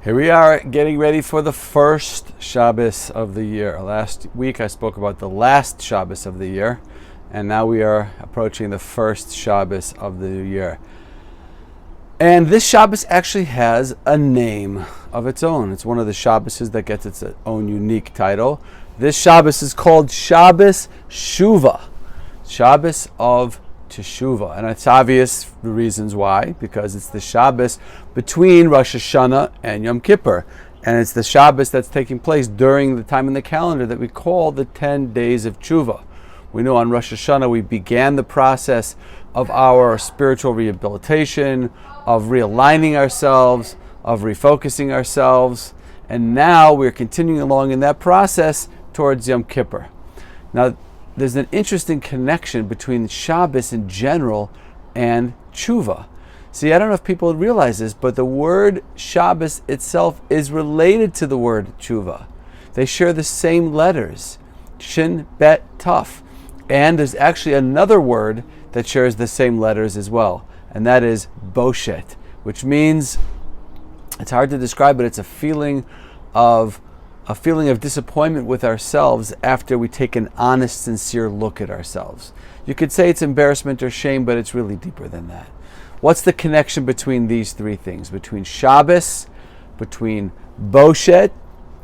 Here we are getting ready for the first Shabbos of the year. Last week I spoke about the last Shabbos of the year, and now we are approaching the first Shabbos of the new year. And this Shabbos actually has a name of its own. It's one of the Shabboses that gets its own unique title. This Shabbos is called Shabbos Shuvah, Shabbos of Teshuvah, and it's obvious the reasons why, because it's the Shabbos between Rosh Hashanah and Yom Kippur, and it's the Shabbos that's taking place during the time in the calendar that we call the 10 days of Teshuvah. We know on Rosh Hashanah we began the process of our spiritual rehabilitation, of realigning ourselves, of refocusing ourselves, and now we're continuing along in that process towards Yom Kippur. Now, there's an interesting connection between Shabbos in general and Teshuvah. See, I don't know if people realize this, but the word Shabbos itself is related to the word Teshuvah. They share the same letters, Shin, Bet, Tuf. And there's actually another word that shares the same letters as well, and that is Boshet, which means, it's hard to describe, but it's a feeling of disappointment with ourselves after we take an honest, sincere look at ourselves. You could say it's embarrassment or shame, but it's really deeper than that. What's the connection between these three things? Between Shabbos, between Boshet,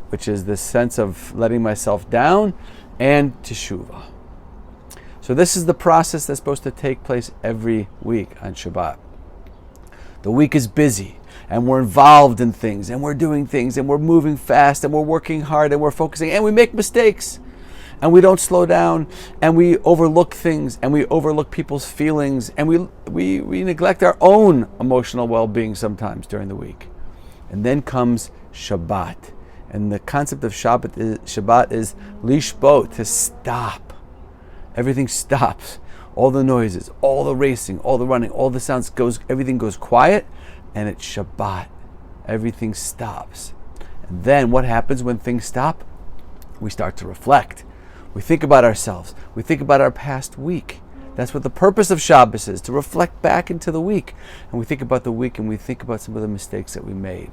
which is this sense of letting myself down, and Teshuvah. So this is the process that's supposed to take place every week on Shabbat. The week is busy, and we're involved in things, and we're doing things, and we're moving fast, and we're working hard, and we're focusing, and we make mistakes, and we don't slow down, and we overlook things, and we overlook people's feelings, and we neglect our own emotional well-being sometimes during the week. And then comes Shabbat, and the concept of Shabbat is lishbot, to stop. Everything stops. All the noises, all the racing, all the running, all the sounds everything goes quiet, and it's Shabbat. Everything stops. And then what happens when things stop? We start to reflect. We think about ourselves. We think about our past week. That's what the purpose of Shabbos is, to reflect back into the week. And we think about the week, and we think about some of the mistakes that we made,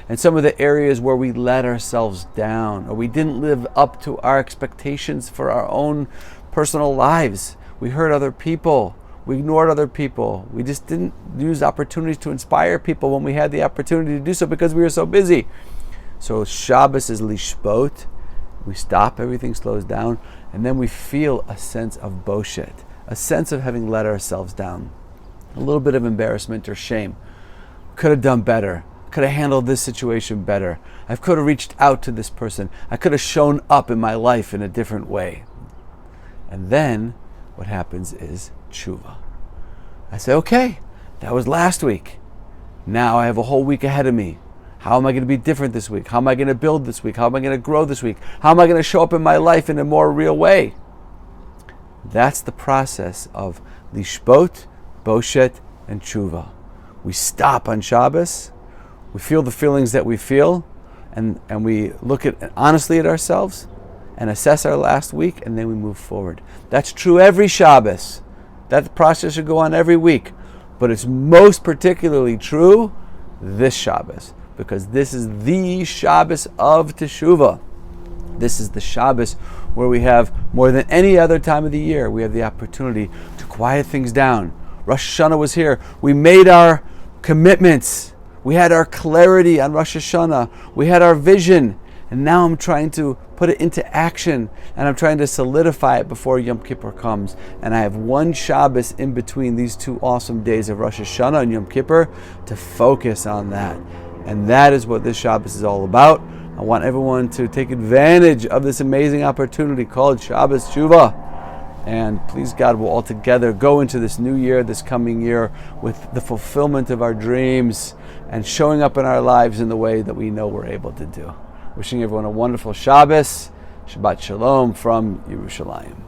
and some of the areas where we let ourselves down, or we didn't live up to our expectations for our own personal lives. We hurt other people. We ignored other people. We just didn't use opportunities to inspire people when we had the opportunity to do so because we were so busy. So Shabbos is lishbot. We stop, everything slows down, and then we feel a sense of boshet, a sense of having let ourselves down, a little bit of embarrassment or shame. Could have done better. Could have handled this situation better. I could have reached out to this person. I could have shown up in my life in a different way. And then what happens is Teshuvah. I say, okay, that was last week. Now I have a whole week ahead of me. How am I going to be different this week? How am I going to build this week? How am I going to grow this week? How am I going to show up in my life in a more real way? That's the process of lishbot, boshet, and Teshuvah. We stop on Shabbos. We feel the feelings that we feel, and we look honestly at ourselves and assess our last week, and then we move forward. That's true every Shabbos. That process should go on every week. But it's most particularly true this Shabbos, because this is the Shabbos of Teshuvah. This is the Shabbos where we have, more than any other time of the year, we have the opportunity to quiet things down. Rosh Hashanah was here. We made our commitments. We had our clarity on Rosh Hashanah. We had our vision. And now I'm trying to put it into action, and I'm trying to solidify it before Yom Kippur comes. And I have one Shabbos in between these two awesome days of Rosh Hashanah and Yom Kippur to focus on that. And that is what this Shabbos is all about. I want everyone to take advantage of this amazing opportunity called Shabbos Teshuvah. And please God, we'll all together go into this new year, this coming year, with the fulfillment of our dreams and showing up in our lives in the way that we know we're able to do. Wishing everyone a wonderful Shabbos. Shabbat Shalom from Yerushalayim.